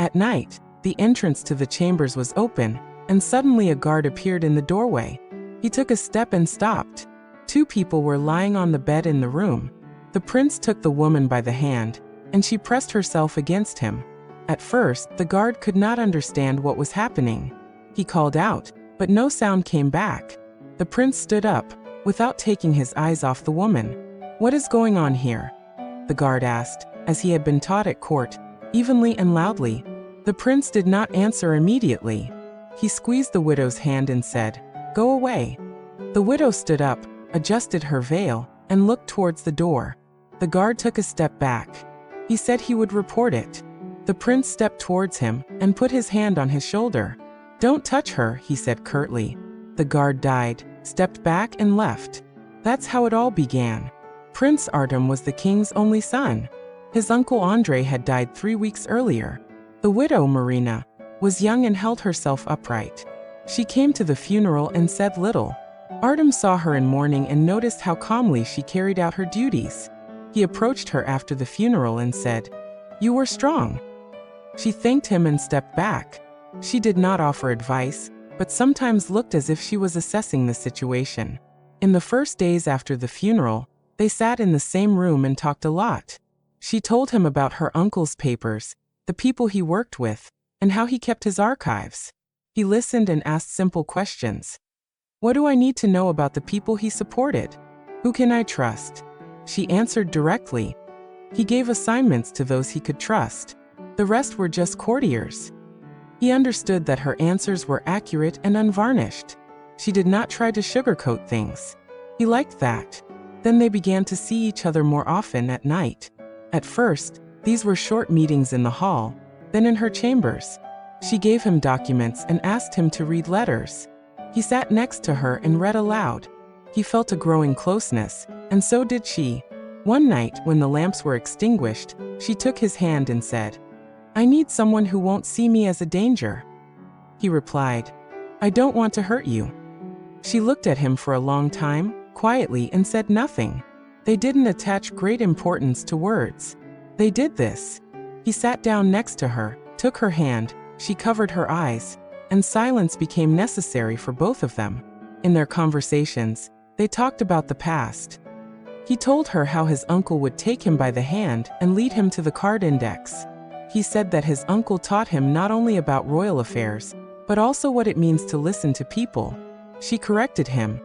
At night, the entrance to the chambers was open, and suddenly a guard appeared in the doorway. He took a step and stopped. 2 people were lying on the bed in the room. The prince took the woman by the hand, and she pressed herself against him. At first, the guard could not understand what was happening. He called out, but no sound came back. The prince stood up, without taking his eyes off the woman. "What is going on here?" the guard asked, as he had been taught at court, evenly and loudly. The prince did not answer immediately. He squeezed the widow's hand and said, "Go away." The widow stood up, adjusted her veil, and looked towards the door. The guard took a step back. He said he would report it. The prince stepped towards him and put his hand on his shoulder. "Don't touch her," he said curtly. The guard died, stepped back and left. That's how it all began. Prince Artem was the king's only son. His uncle Andrei had died 3 weeks earlier. The widow, Marina, was young and held herself upright. She came to the funeral and said little. Artem saw her in mourning and noticed how calmly she carried out her duties. He approached her after the funeral and said, "You were strong." She thanked him and stepped back. She did not offer advice, but sometimes looked as if she was assessing the situation. In the first days after the funeral, they sat in the same room and talked a lot. She told him about her uncle's papers, the people he worked with, and how he kept his archives. He listened and asked simple questions. "What do I need to know about the people he supported? Who can I trust?" She answered directly. He gave assignments to those he could trust. The rest were just courtiers. He understood that her answers were accurate and unvarnished. She did not try to sugarcoat things. He liked that. Then they began to see each other more often at night. At first, these were short meetings in the hall, then in her chambers. She gave him documents and asked him to read letters. He sat next to her and read aloud. He felt a growing closeness, and so did she. One night, when the lamps were extinguished, she took his hand and said, "I need someone who won't see me as a danger." He replied, "I don't want to hurt you." She looked at him for a long time, quietly, and said nothing. They didn't attach great importance to words. They did this. He sat down next to her, took her hand, she covered her eyes, and silence became necessary for both of them. In their conversations, they talked about the past. He told her how his uncle would take him by the hand and lead him to the card index. He said that his uncle taught him not only about royal affairs, but also what it means to listen to people. She corrected him.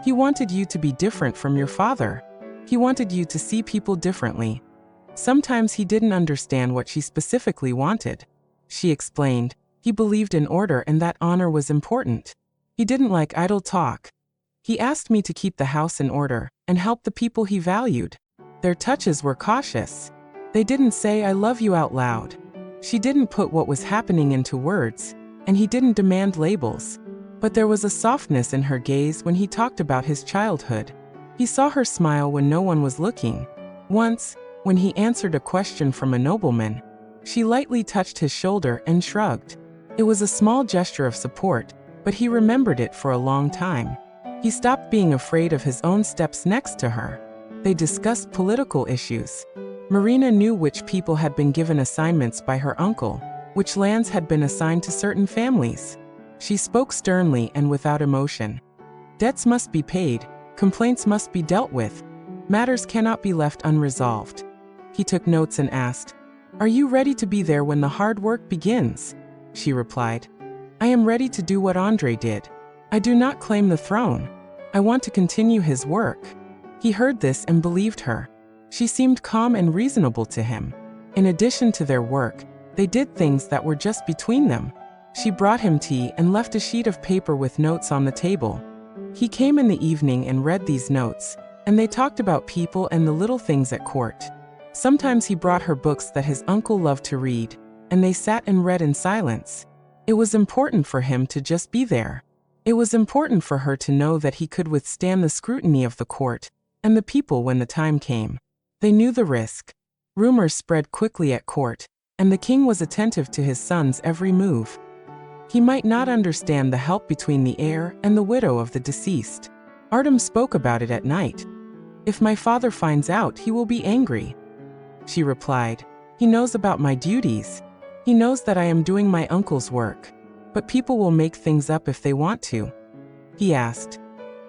"He wanted you to be different from your father. He wanted you to see people differently." Sometimes he didn't understand what she specifically wanted. She explained, he believed in order and that honor was important. He didn't like idle talk. He asked me to keep the house in order and help the people he valued. Their touches were cautious. They didn't say "I love you" out loud. She didn't put what was happening into words, and he didn't demand labels. But there was a softness in her gaze when he talked about his childhood. He saw her smile when no one was looking. Once, when he answered a question from a nobleman, she lightly touched his shoulder and shrugged. It was a small gesture of support, but he remembered it for a long time. He stopped being afraid of his own steps next to her. They discussed political issues. Marina knew which people had been given assignments by her uncle, which lands had been assigned to certain families. She spoke sternly and without emotion. Debts must be paid, complaints must be dealt with. Matters cannot be left unresolved. He took notes and asked, "Are you ready to be there when the hard work begins?" She replied, "I am ready to do what Andrei did. I do not claim the throne. I want to continue his work." He heard this and believed her. She seemed calm and reasonable to him. In addition to their work, they did things that were just between them. She brought him tea and left a sheet of paper with notes on the table. He came in the evening and read these notes, and they talked about people and the little things at court. Sometimes he brought her books that his uncle loved to read, and they sat and read in silence. It was important for him to just be there. It was important for her to know that he could withstand the scrutiny of the court and the people when the time came. They knew the risk. Rumors spread quickly at court, and the king was attentive to his son's every move. He might not understand the help between the heir and the widow of the deceased. Artem spoke about it at night. "If my father finds out, he will be angry." She replied, "He knows about my duties. He knows that I am doing my uncle's work. But people will make things up if they want to. He asked,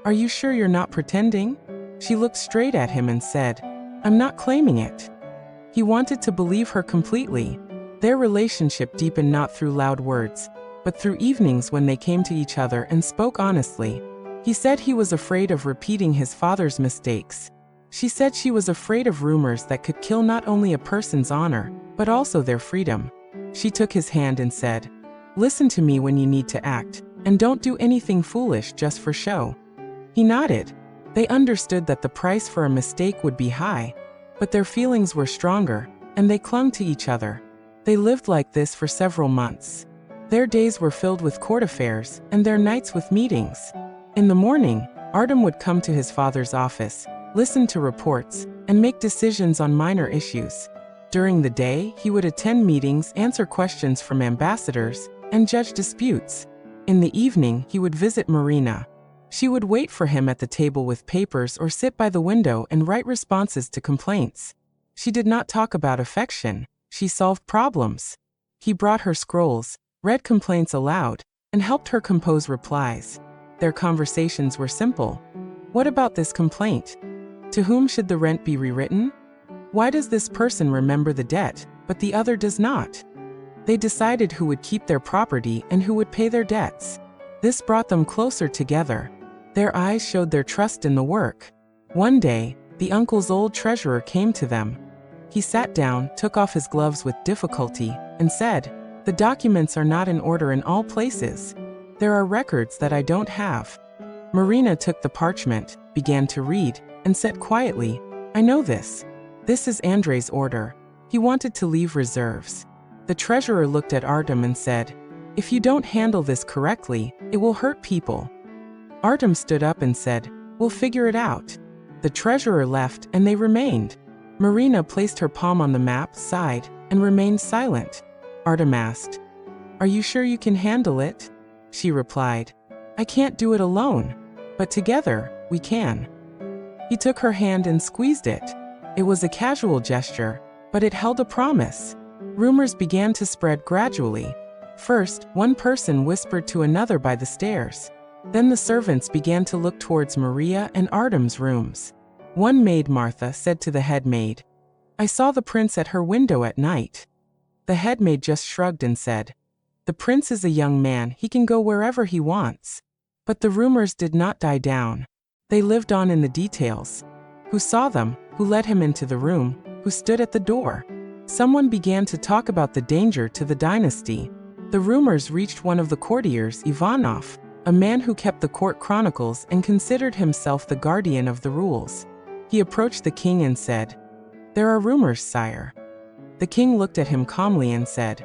"Are you sure you're not pretending?" She looked straight at him and said, "I'm not claiming it." He wanted to believe her completely. Their relationship deepened not through loud words, but through evenings when they came to each other and spoke honestly. He said he was afraid of repeating his father's mistakes. She said she was afraid of rumors that could kill not only a person's honor, but also their freedom. She took his hand and said, "Listen to me when you need to act, and don't do anything foolish just for show." He nodded. They understood that the price for a mistake would be high, but their feelings were stronger, and they clung to each other. They lived like this for several months. Their days were filled with court affairs, and their nights with meetings. In the morning, Artem would come to his father's office, listen to reports, and make decisions on minor issues. During the day, he would attend meetings, answer questions from ambassadors, and judge disputes. In the evening, he would visit Marina. She would wait for him at the table with papers or sit by the window and write responses to complaints. She did not talk about affection, she solved problems. He brought her scrolls, read complaints aloud, and helped her compose replies. Their conversations were simple. What about this complaint? To whom should the rent be rewritten? Why does this person remember the debt, but the other does not? They decided who would keep their property and who would pay their debts. This brought them closer together. Their eyes showed their trust in the work. One day, the uncle's old treasurer came to them. He sat down, took off his gloves with difficulty, and said, "The documents are not in order in all places. There are records that I don't have." Marina took the parchment, began to read, and said quietly, "I know this. This is Andrei's order. He wanted to leave reserves." The treasurer looked at Artem and said, "If you don't handle this correctly, it will hurt people." Artem stood up and said, "We'll figure it out." The treasurer left and they remained. Marina placed her palm on the map, sighed, and remained silent. Artem asked, "Are you sure you can handle it?" She replied, "I can't do it alone, but together, we can." He took her hand and squeezed it. It was a casual gesture, but it held a promise. Rumors began to spread gradually. First, one person whispered to another by the stairs. Then the servants began to look towards Maria and Artem's rooms. One maid, Martha, said to the head maid, "I saw the prince at her window at night." The head maid just shrugged and said, "The prince is a young man, he can go wherever he wants." But the rumors did not die down. They lived on in the details. Who saw them? Who led him into the room? Who stood at the door? Someone began to talk about the danger to the dynasty. The rumors reached one of the courtiers, Ivanov, a man who kept the court chronicles and considered himself the guardian of the rules. He approached the king and said, "There are rumors, sire." The king looked at him calmly and said,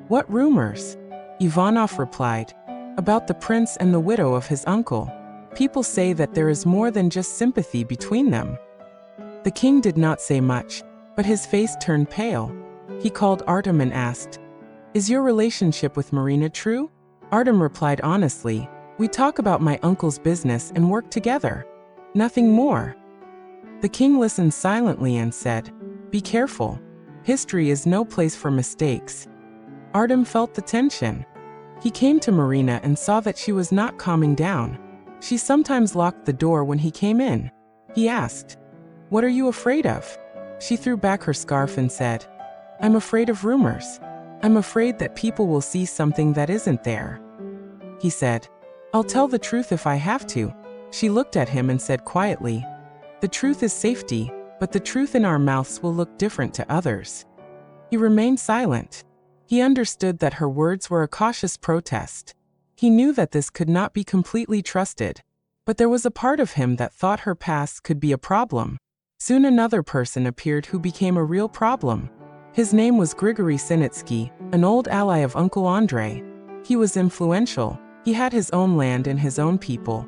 "What rumors?" Ivanov replied, "About the prince and the widow of his uncle. People say that there is more than just sympathy between them." The king did not say much, but his face turned pale. He called Artem and asked, "Is your relationship with Marina true?" Artem replied honestly, "We talk about my uncle's business and work together. Nothing more." The king listened silently and said, "Be careful. History is no place for mistakes." Artem felt the tension. He came to Marina and saw that she was not calming down. She sometimes locked the door when he came in. He asked, "What are you afraid of?" She threw back her scarf and said, "I'm afraid of rumors. I'm afraid that people will see something that isn't there." He said, "I'll tell the truth if I have to." She looked at him and said quietly, "The truth is safety, but the truth in our mouths will look different to others." He remained silent. He understood that her words were a cautious protest. He knew that this could not be completely trusted, but there was a part of him that thought her past could be a problem. Soon another person appeared who became a real problem. His name was Grigory Sinitsky, an old ally of Uncle Andrei. He was influential. He had his own land and his own people.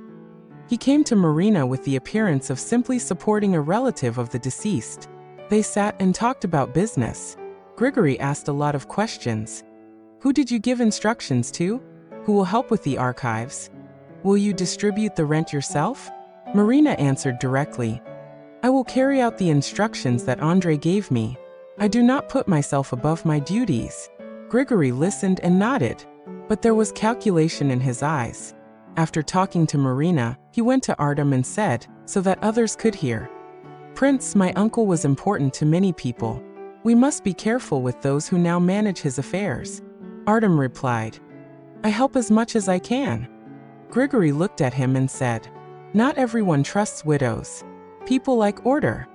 He came to Marina with the appearance of simply supporting a relative of the deceased. They sat and talked about business. Grigory asked a lot of questions. "Who did you give instructions to? Who will help with the archives? Will you distribute the rent yourself?" Marina answered directly, "I will carry out the instructions that Andrei gave me. I do not put myself above my duties." Grigory listened and nodded, but there was calculation in his eyes. After talking to Marina, he went to Artem and said, so that others could hear, "Prince, my uncle was important to many people. We must be careful with those who now manage his affairs." Artem replied, "I help as much as I can." Grigory looked at him and said, "Not everyone trusts widows. People like order."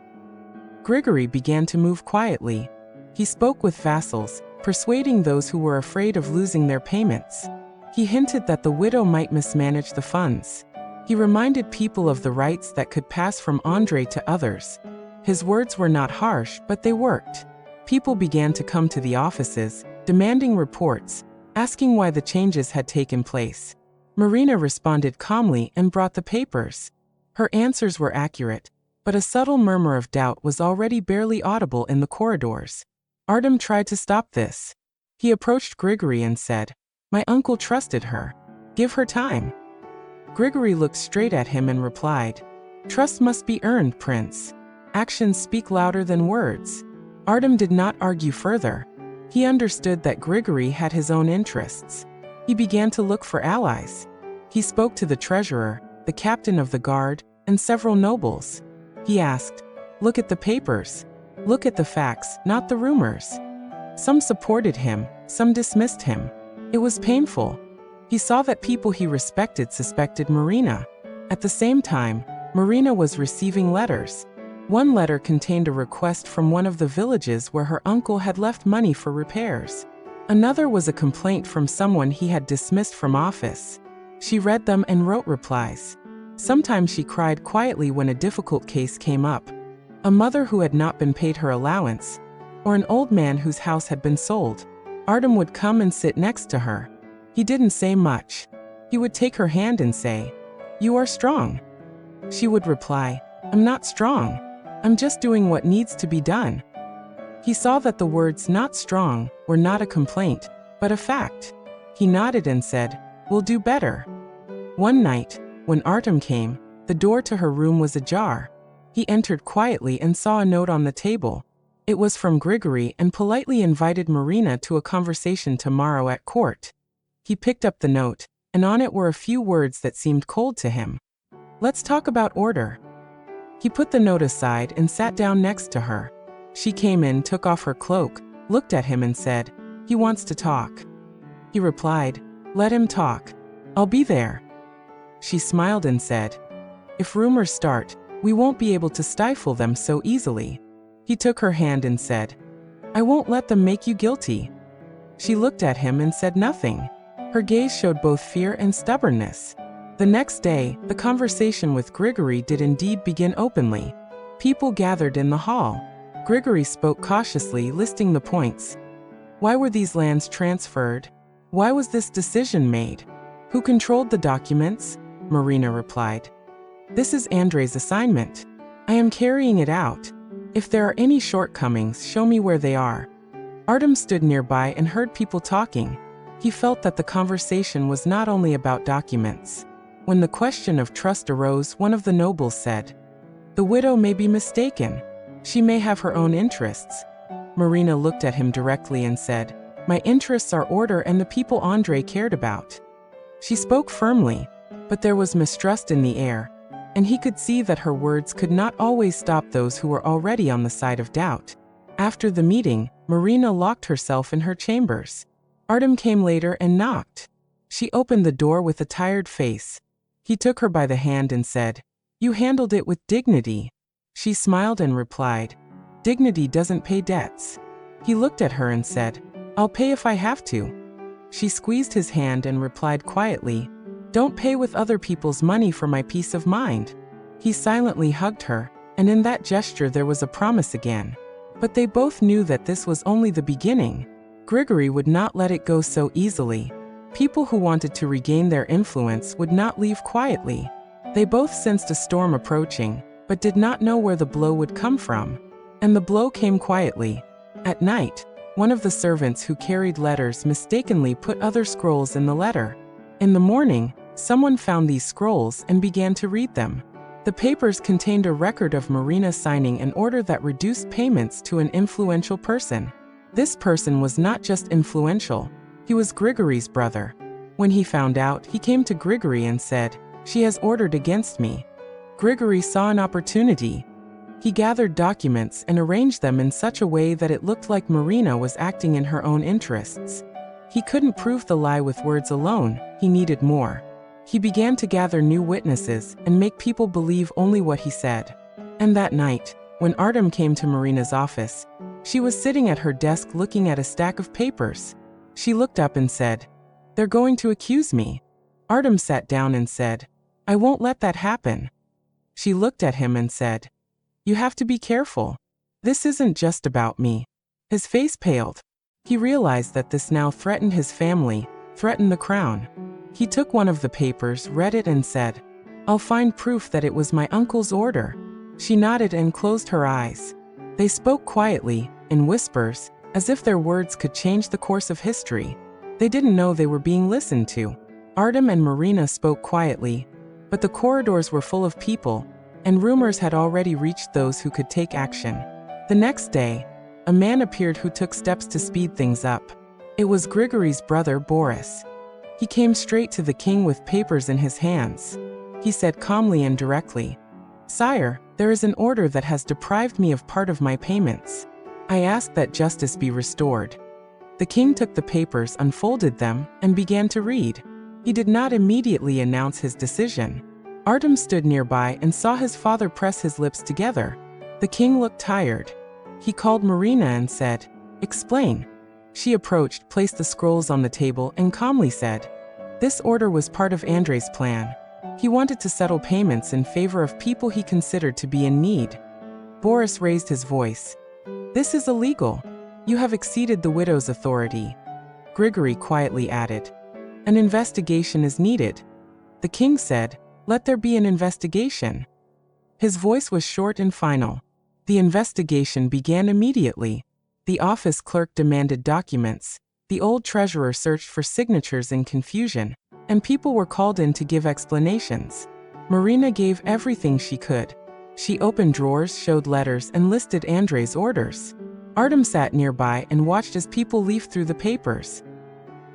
Grigory began to move quietly. He spoke with vassals, persuading those who were afraid of losing their payments. He hinted that the widow might mismanage the funds. He reminded people of the rights that could pass from Andrei to others. His words were not harsh, but they worked. People began to come to the offices, demanding reports, asking why the changes had taken place. Marina responded calmly and brought the papers. Her answers were accurate, but a subtle murmur of doubt was already barely audible in the corridors. Artem tried to stop this. He approached Grigory and said, "My uncle trusted her. Give her time." Grigory looked straight at him and replied, "Trust must be earned, Prince. Actions speak louder than words." Artem did not argue further. He understood that Grigory had his own interests. He began to look for allies. He spoke to the treasurer, the captain of the guard, and several nobles. He asked, "Look at the papers. Look at the facts, not the rumors." Some supported him, some dismissed him. It was painful. He saw that people he respected suspected Marina. At the same time, Marina was receiving letters. One letter contained a request from one of the villages where her uncle had left money for repairs. Another was a complaint from someone he had dismissed from office. She read them and wrote replies. Sometimes she cried quietly when a difficult case came up. A mother who had not been paid her allowance, or an old man whose house had been sold. Artem would come and sit next to her. He didn't say much. He would take her hand and say, "You are strong." She would reply, "I'm not strong. I'm just doing what needs to be done." He saw that the words "not strong" were not a complaint, but a fact. He nodded and said, "We'll do better." One night, when Artem came, the door to her room was ajar. He entered quietly and saw a note on the table. It was from Grigory and politely invited Marina to a conversation tomorrow at court. He picked up the note, and on it were a few words that seemed cold to him. "Let's talk about order." He put the note aside and sat down next to her. She came in, took off her cloak, looked at him and said, "He wants to talk." He replied, "Let him talk. I'll be there." She smiled and said, "If rumors start, we won't be able to stifle them so easily." He took her hand and said, "I won't let them make you guilty." She looked at him and said nothing. Her gaze showed both fear and stubbornness. The next day, the conversation with Grigory did indeed begin openly. People gathered in the hall. Grigory spoke cautiously, listing the points. Why were these lands transferred? Why was this decision made? Who controlled the documents? Marina replied, "This is Andrei's assignment. I am carrying it out. If there are any shortcomings, show me where they are." Artem stood nearby and heard people talking. He felt that the conversation was not only about documents. When the question of trust arose, one of the nobles said, "The widow may be mistaken. She may have her own interests." Marina looked at him directly and said, "My interests are order and the people Andrei cared about." She spoke firmly, but there was mistrust in the air, and he could see that her words could not always stop those who were already on the side of doubt. After the meeting, Marina locked herself in her chambers. Artem came later and knocked. She opened the door with a tired face. He took her by the hand and said, "You handled it with dignity." She smiled and replied, "Dignity doesn't pay debts." He looked at her and said, "I'll pay if I have to." She squeezed his hand and replied quietly, "Don't pay with other people's money for my peace of mind." He silently hugged her, and in that gesture there was a promise again. But they both knew that this was only the beginning. Grigory would not let it go so easily. People who wanted to regain their influence would not leave quietly. They both sensed a storm approaching, but did not know where the blow would come from. And the blow came quietly. At night, one of the servants who carried letters mistakenly put other scrolls in the letter. In the morning, someone found these scrolls and began to read them. The papers contained a record of Marina signing an order that reduced payments to an influential person. This person was not just influential, he was Grigory's brother. When he found out, he came to Grigory and said, "She has ordered against me." Grigory saw an opportunity. He gathered documents and arranged them in such a way that it looked like Marina was acting in her own interests. He couldn't prove the lie with words alone, he needed more. He began to gather new witnesses and make people believe only what he said. And that night, when Artem came to Marina's office, she was sitting at her desk looking at a stack of papers. She looked up and said, "They're going to accuse me." Artem sat down and said, "I won't let that happen." She looked at him and said, "You have to be careful. This isn't just about me." His face paled. He realized that this now threatened his family, threatened the crown. He took one of the papers, read it and said, "I'll find proof that it was my uncle's order." She nodded and closed her eyes. They spoke quietly, in whispers, as if their words could change the course of history. They didn't know they were being listened to. Artem and Marina spoke quietly, but the corridors were full of people, and rumors had already reached those who could take action. The next day, a man appeared who took steps to speed things up. It was Grigory's brother Boris. He came straight to the king with papers in his hands. He said calmly and directly, "Sire, there is an order that has deprived me of part of my payments. I ask that justice be restored." The king took the papers, unfolded them, and began to read. He did not immediately announce his decision. Artem stood nearby and saw his father press his lips together. The king looked tired. He called Marina and said, "Explain." She approached, placed the scrolls on the table, and calmly said, "This order was part of Andrei's plan. He wanted to settle payments in favor of people he considered to be in need." Boris raised his voice. "This is illegal. You have exceeded the widow's authority." Grigory quietly added, "An investigation is needed." The king said, "Let there be an investigation." His voice was short and final. The investigation began immediately. The office clerk demanded documents. The old treasurer searched for signatures in confusion, and people were called in to give explanations. Marina gave everything she could. She opened drawers, showed letters, and listed Andrei's orders. Artem sat nearby and watched as people leafed through the papers.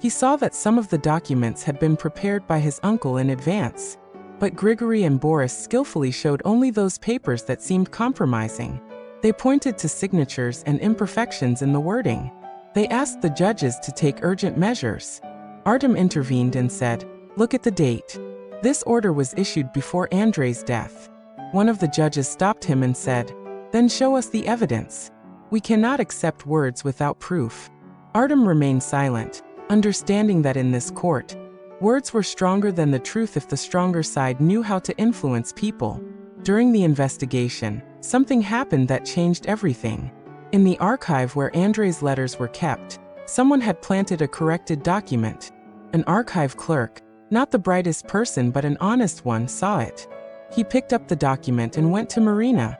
He saw that some of the documents had been prepared by his uncle in advance, but Grigory and Boris skillfully showed only those papers that seemed compromising. They pointed to signatures and imperfections in the wording. They asked the judges to take urgent measures. Artem intervened and said, "Look at the date. This order was issued before Andrei's death." One of the judges stopped him and said, "Then show us the evidence. We cannot accept words without proof." Artem remained silent, understanding that in this court, words were stronger than the truth if the stronger side knew how to influence people. During the investigation, something happened that changed everything. In the archive where Andrei's letters were kept, someone had planted a corrected document. An archive clerk, not the brightest person but an honest one, saw it. He picked up the document and went to Marina.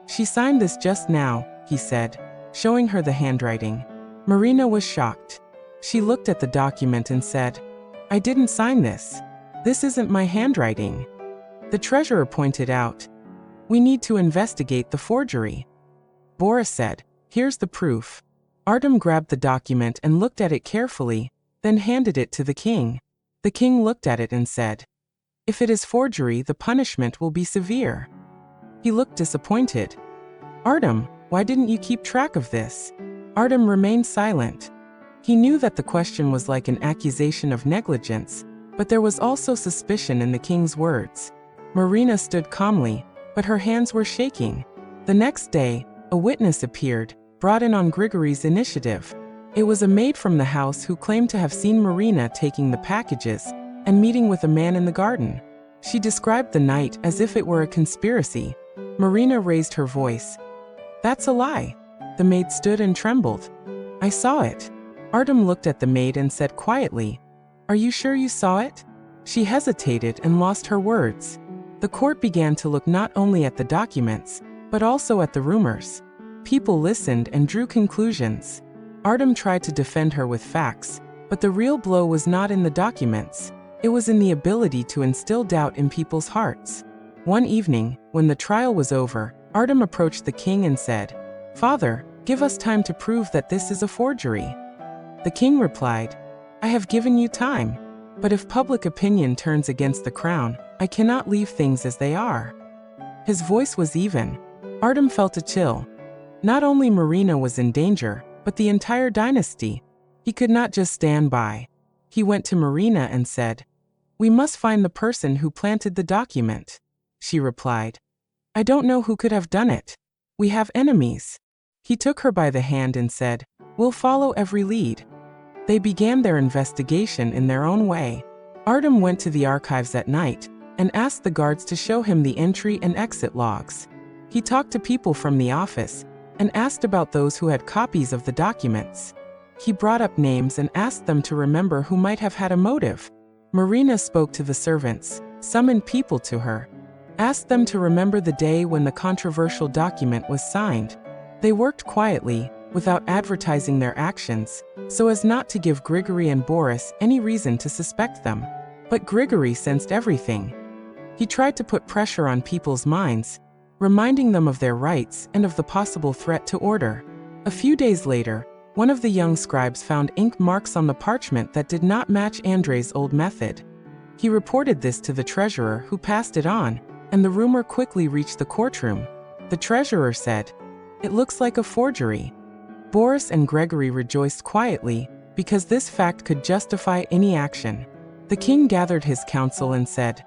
"She signed this just now," he said, showing her the handwriting. Marina was shocked. She looked at the document and said, "I didn't sign this. This isn't my handwriting." The treasurer pointed out, "We need to investigate the forgery." Boris said, "Here's the proof." Artem grabbed the document and looked at it carefully, then handed it to the king. The king looked at it and said, "If it is forgery, the punishment will be severe." He looked disappointed. "Artem, why didn't you keep track of this?" Artem remained silent. He knew that the question was like an accusation of negligence, but there was also suspicion in the king's words. Marina stood calmly, but her hands were shaking. The next day, a witness appeared, brought in on Grigory's initiative. It was a maid from the house who claimed to have seen Marina taking the packages and meeting with a man in the garden. She described the night as if it were a conspiracy. Marina raised her voice. "That's a lie." The maid stood and trembled. "I saw it." Artem looked at the maid and said quietly, "Are you sure you saw it?" She hesitated and lost her words. The court began to look not only at the documents, but also at the rumors. People listened and drew conclusions. Artem tried to defend her with facts, but the real blow was not in the documents. It was in the ability to instill doubt in people's hearts. One evening, when the trial was over, Artem approached the king and said, "Father, Give us time to prove that this is a forgery." The king replied, "I have given you time. But if public opinion turns against the crown, I cannot leave things as they are." His voice was even. Artem felt a chill. Not only Marina was in danger, but the entire dynasty. He could not just stand by. He went to Marina and said, "We must find the person who planted the document." She replied, "I don't know who could have done it. We have enemies." He took her by the hand and said, "We'll follow every lead." They began their investigation in their own way. Artem went to the archives at night and asked the guards to show him the entry and exit logs. He talked to people from the office and asked about those who had copies of the documents. He brought up names and asked them to remember who might have had a motive. Marina spoke to the servants, summoned people to her, asked them to remember the day when the controversial document was signed. They worked quietly, without advertising their actions, so as not to give Grigory and Boris any reason to suspect them. But Grigory sensed everything. He tried to put pressure on people's minds, reminding them of their rights and of the possible threat to order. A few days later, one of the young scribes found ink marks on the parchment that did not match Andrei's old method. He reported this to the treasurer, who passed it on, and the rumor quickly reached the courtroom. The treasurer said, "It looks like a forgery." Boris and Gregory rejoiced quietly, because this fact could justify any action. The king gathered his council and said,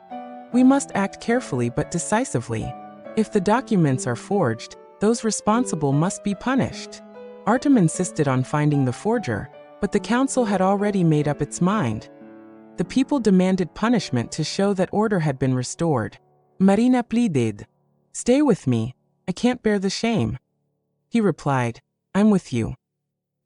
"We must act carefully but decisively. If the documents are forged, those responsible must be punished." Artem insisted on finding the forger, but the council had already made up its mind. The people demanded punishment to show that order had been restored. Marina pleaded, "Stay with me, I can't bear the shame." He replied, "I'm with you."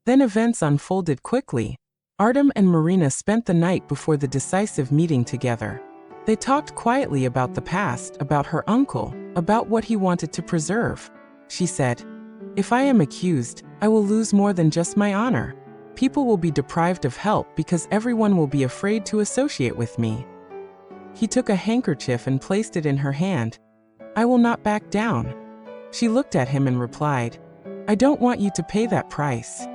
Then events unfolded quickly. Artem and Marina spent the night before the decisive meeting together. They talked quietly about the past, about her uncle, about what he wanted to preserve. She said, "If I am accused, I will lose more than just my honor. People will be deprived of help because everyone will be afraid to associate with me." He took a handkerchief and placed it in her hand. "I will not back down." She looked at him and replied, "I don't want you to pay that price."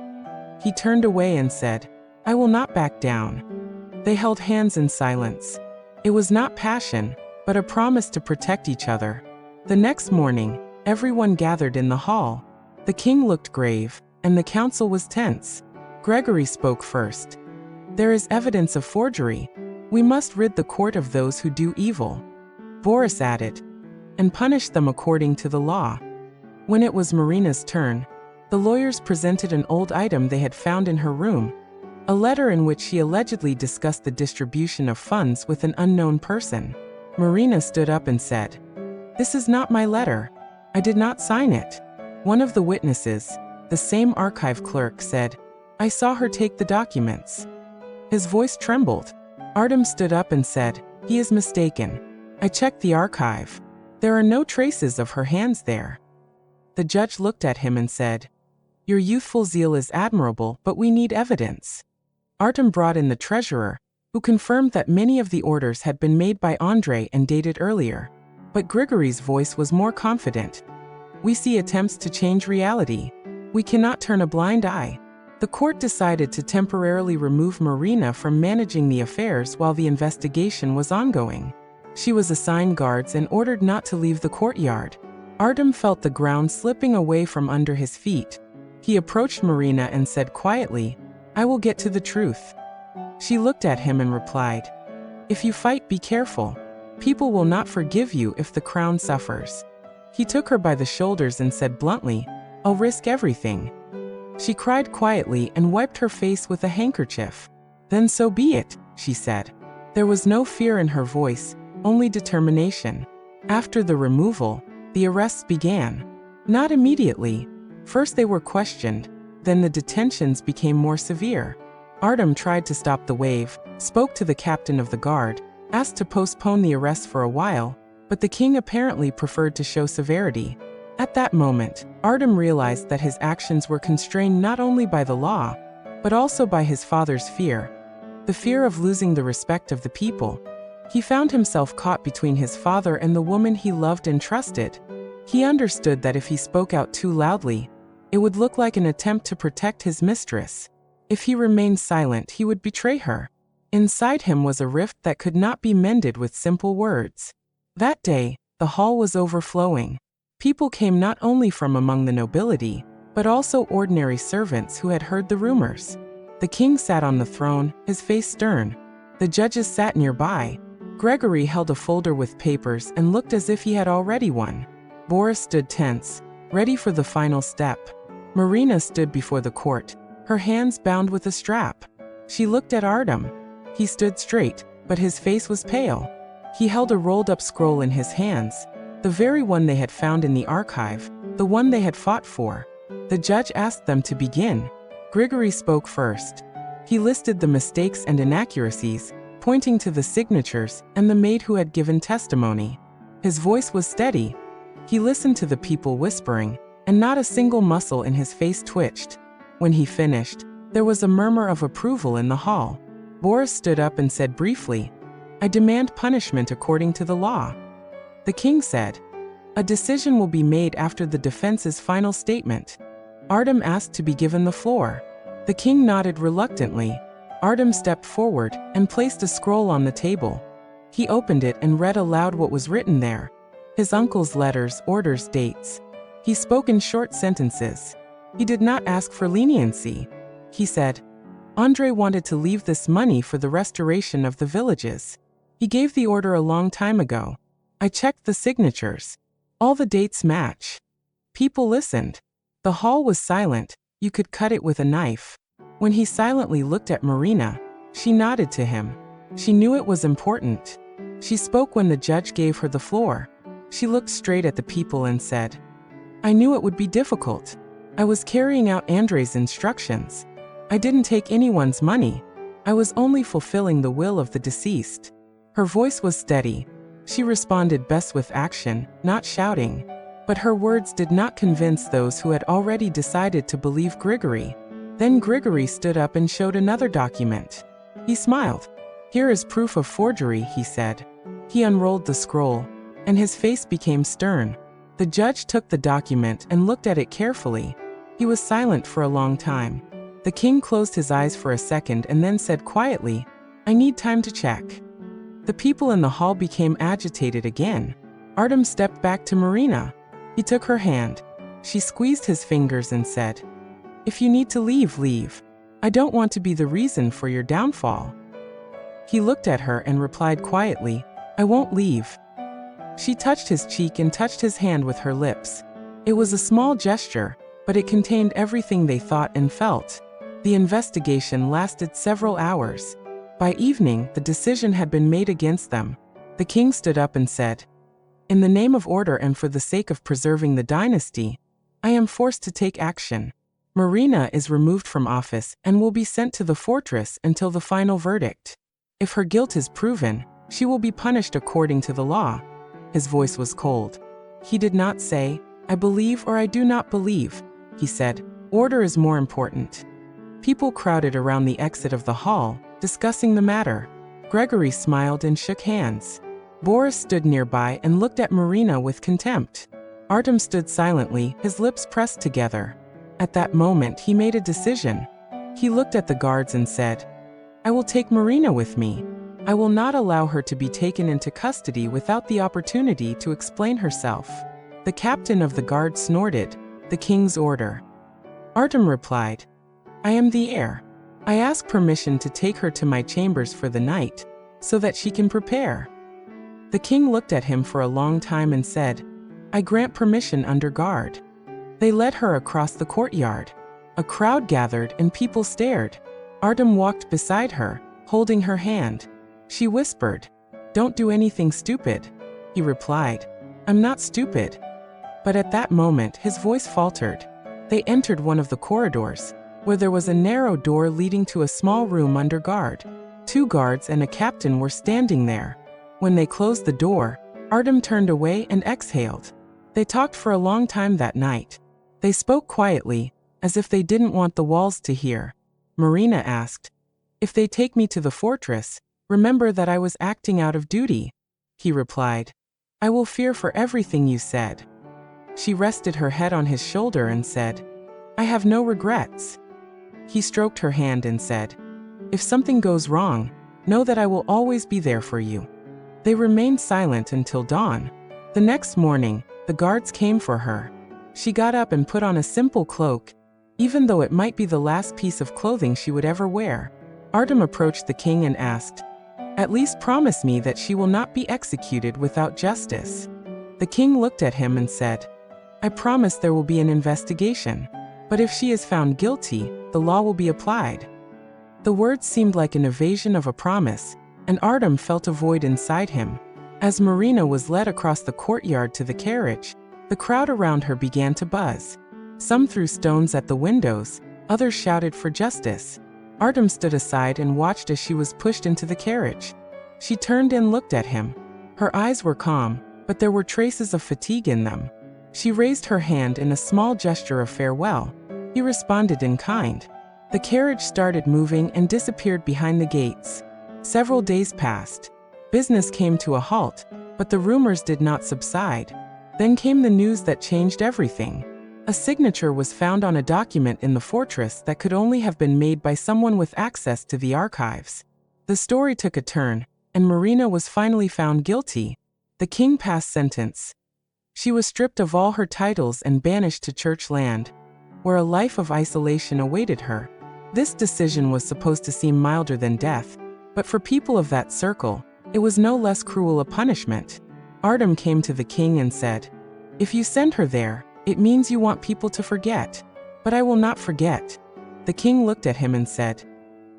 He turned away and said, "I will not back down." They held hands in silence. It was not passion, but a promise to protect each other. The next morning, everyone gathered in the hall. The king looked grave, and the council was tense. Gregory spoke first. "There is evidence of forgery. We must rid the court of those who do evil." Boris added, "And punish them according to the law." When it was Marina's turn, the lawyers presented an old item they had found in her room, a letter in which she allegedly discussed the distribution of funds with an unknown person. Marina stood up and said, "This is not my letter. I did not sign it." One of the witnesses, the same archive clerk, said, "I saw her take the documents." His voice trembled. Artem stood up and said, "He is mistaken. I checked the archive. There are no traces of her hands there." The judge looked at him and said, "Your youthful zeal is admirable, but we need evidence." Artem brought in the treasurer, who confirmed that many of the orders had been made by Andrei and dated earlier. But Grigory's voice was more confident. "We see attempts to change reality. We cannot turn a blind eye." The court decided to temporarily remove Marina from managing the affairs while the investigation was ongoing. She was assigned guards and ordered not to leave the courtyard. Artem felt the ground slipping away from under his feet. He approached Marina and said quietly, "I will get to the truth." She looked at him and replied, "If you fight, be careful. People will not forgive you if the crown suffers." He took her by the shoulders and said bluntly, "I'll risk everything." She cried quietly and wiped her face with a handkerchief. "Then so be it," she said. There was no fear in her voice, only determination. After the removal, the arrests began. Not immediately. First they were questioned, then the detentions became more severe. Artem tried to stop the wave, spoke to the captain of the guard, asked to postpone the arrests for a while, but the king apparently preferred to show severity. At that moment, Artem realized that his actions were constrained not only by the law, but also by his father's fear, the fear of losing the respect of the people. He found himself caught between his father and the woman he loved and trusted. He understood that if he spoke out too loudly, It would look like an attempt to protect his mistress. If he remained silent, he would betray her. Inside him was a rift that could not be mended with simple words. That day, the hall was overflowing. People came not only from among the nobility, but also ordinary servants who had heard the rumors. The king sat on the throne, his face stern. The judges sat nearby. Gregory held a folder with papers and looked as if he had already won. Boris stood tense, ready for the final step. Marina stood before the court, her hands bound with a strap. She looked at Artem. He stood straight, but his face was pale. He held a rolled-up scroll in his hands, the very one they had found in the archive, the one they had fought for. The judge asked them to begin. Grigory spoke first. He listed the mistakes and inaccuracies, pointing to the signatures and the maid who had given testimony. His voice was steady. He listened to the people whispering, and not a single muscle in his face twitched. When he finished, there was a murmur of approval in the hall. Boris stood up and said briefly, "I demand punishment according to the law." The king said, "A decision will be made after the defense's final statement." Artem asked to be given the floor. The king nodded reluctantly. Artem stepped forward and placed a scroll on the table. He opened it and read aloud what was written there. His uncle's letters, orders, dates. He spoke in short sentences. He did not ask for leniency. He said, "Andrei wanted to leave this money for the restoration of the villages. He gave the order a long time ago. I checked the signatures. All the dates match." People listened. The hall was silent. You could cut it with a knife. When he silently looked at Marina, she nodded to him. She knew it was important. She spoke when the judge gave her the floor. She looked straight at the people and said, "I knew it would be difficult. I was carrying out Andrei's instructions. I didn't take anyone's money. I was only fulfilling the will of the deceased." Her voice was steady. She responded best with action, not shouting. But her words did not convince those who had already decided to believe Grigory. Then Grigory stood up and showed another document. He smiled. "Here is proof of forgery," he said. He unrolled the scroll, and his face became stern. The judge took the document and looked at it carefully. He was silent for a long time. The king closed his eyes for a second and then said quietly, "I need time to check." The people in the hall became agitated again. Artem stepped back to Marina. He took her hand. She squeezed his fingers and said, "If you need to leave, leave. I don't want to be the reason for your downfall." He looked at her and replied quietly, "I won't leave." She touched his cheek and touched his hand with her lips. It was a small gesture, but it contained everything they thought and felt. The investigation lasted several hours. By evening, the decision had been made against them. The king stood up and said, "In the name of order and for the sake of preserving the dynasty, I am forced to take action. Marina is removed from office and will be sent to the fortress until the final verdict. If her guilt is proven, she will be punished according to the law." His voice was cold. He did not say, "I believe or I do not believe." He said, "Order is more important." People crowded around the exit of the hall, discussing the matter. Gregory smiled and shook hands. Boris stood nearby and looked at Marina with contempt. Artem stood silently, his lips pressed together. At that moment, he made a decision. He looked at the guards and said, "I will take Marina with me. I will not allow her to be taken into custody without the opportunity to explain herself." The captain of the guard snorted, "The king's order." Artem replied, "I am the heir. I ask permission to take her to my chambers for the night, so that she can prepare." The king looked at him for a long time and said, "I grant permission under guard." They led her across the courtyard. A crowd gathered and people stared. Artem walked beside her, holding her hand. She whispered, "Don't do anything stupid." He replied, "I'm not stupid." But at that moment his voice faltered. They entered one of the corridors, where there was a narrow door leading to a small room under guard. 2 guards and a captain were standing there. When they closed the door, Artem turned away and exhaled. They talked for a long time that night. They spoke quietly, as if they didn't want the walls to hear. Marina asked, "If they take me to the fortress, remember that I was acting out of duty." He replied, "I will fear for everything you said." She rested her head on his shoulder and said, I have no regrets. He stroked her hand and said, if something goes wrong, know that I will always be there for you. They remained silent until dawn. The next morning, the guards came for her. She got up and put on a simple cloak, even though it might be the last piece of clothing she would ever wear. Artem approached the king and asked, at least promise me that she will not be executed without justice. The king looked at him and said, I promise there will be an investigation, but if she is found guilty, the law will be applied. The words seemed like an evasion of a promise, and Artem felt a void inside him. As Marina was led across the courtyard to the carriage, the crowd around her began to buzz. Some threw stones at the windows, others shouted for justice. Artem stood aside and watched as she was pushed into the carriage. She turned and looked at him. Her eyes were calm, but there were traces of fatigue in them. She raised her hand in a small gesture of farewell. He responded in kind. The carriage started moving and disappeared behind the gates. Several days passed. Business came to a halt, but the rumors did not subside. Then came the news that changed everything. A signature was found on a document in the fortress that could only have been made by someone with access to the archives. The story took a turn, and Marina was finally found guilty. The king passed sentence. She was stripped of all her titles and banished to church land, where a life of isolation awaited her. This decision was supposed to seem milder than death, but for people of that circle, it was no less cruel a punishment. Artem came to the king and said, if you send her there, it means you want people to forget. But I will not forget. The king looked at him and said,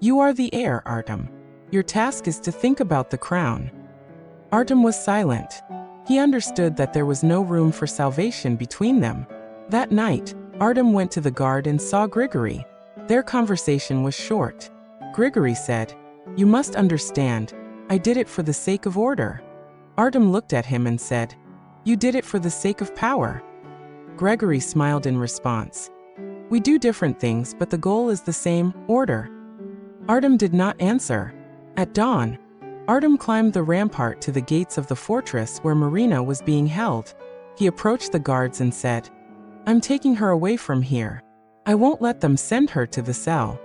you are the heir, Artem. Your task is to think about the crown. Artem was silent. He understood that there was no room for salvation between them. That night, Artem went to the guard and saw Grigory. Their conversation was short. Grigory said, you must understand, I did it for the sake of order. Artem looked at him and said, you did it for the sake of power. Grigory smiled in response. We do different things, but the goal is the same, order. Artem did not answer. At dawn, Artem climbed the rampart to the gates of the fortress where Marina was being held. He approached the guards and said, I'm taking her away from here. I won't let them send her to the cell.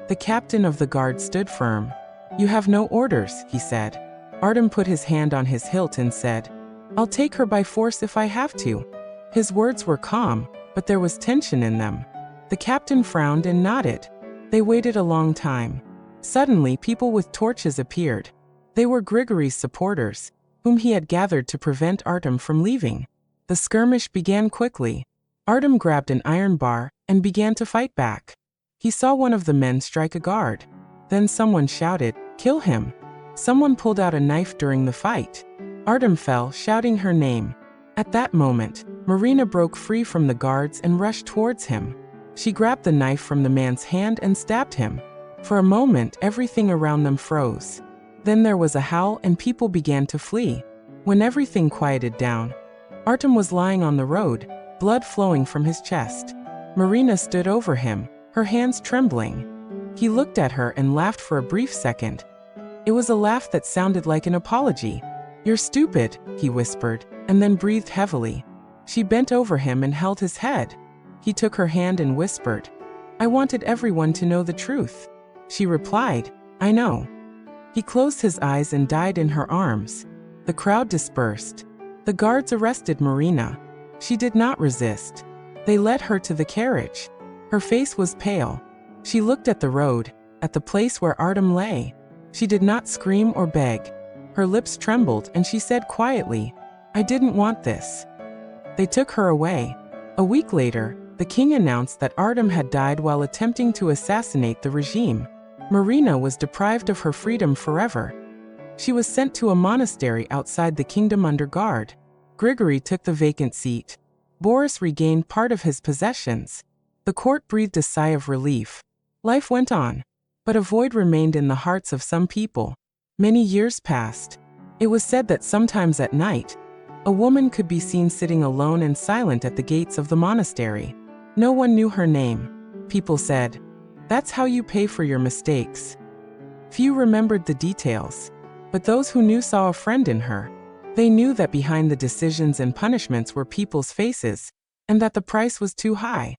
The captain of the guard stood firm. You have no orders, he said. Artem put his hand on his hilt and said, I'll take her by force if I have to. His words were calm, but there was tension in them. The captain frowned and nodded. They waited a long time. Suddenly, people with torches appeared. They were Grigory's supporters, whom he had gathered to prevent Artem from leaving. The skirmish began quickly. Artem grabbed an iron bar and began to fight back. He saw one of the men strike a guard. Then someone shouted, kill him. Someone pulled out a knife during the fight. Artem fell, shouting her name. At that moment, Marina broke free from the guards and rushed towards him. She grabbed the knife from the man's hand and stabbed him. For a moment, everything around them froze. Then there was a howl and people began to flee. When everything quieted down, Artem was lying on the road, blood flowing from his chest. Marina stood over him, her hands trembling. He looked at her and laughed for a brief second. It was a laugh that sounded like an apology. You're stupid, he whispered, and then breathed heavily. She bent over him and held his head. He took her hand and whispered, I wanted everyone to know the truth. She replied, I know. He closed his eyes and died in her arms. The crowd dispersed. The guards arrested Marina. She did not resist. They led her to the carriage. Her face was pale. She looked at the road, at the place where Artem lay. She did not scream or beg. Her lips trembled and she said quietly, I didn't want this. They took her away. A week later, the king announced that Artem had died while attempting to assassinate the regime. Marina was deprived of her freedom forever. She was sent to a monastery outside the kingdom under guard. Grigory took the vacant seat. Boris regained part of his possessions. The court breathed a sigh of relief. Life went on, but a void remained in the hearts of some people. Many years passed. It was said that sometimes at night, a woman could be seen sitting alone and silent at the gates of the monastery. No one knew her name. People said, that's how you pay for your mistakes. Few remembered the details, but those who knew saw a friend in her. They knew that behind the decisions and punishments were people's faces, and that the price was too high.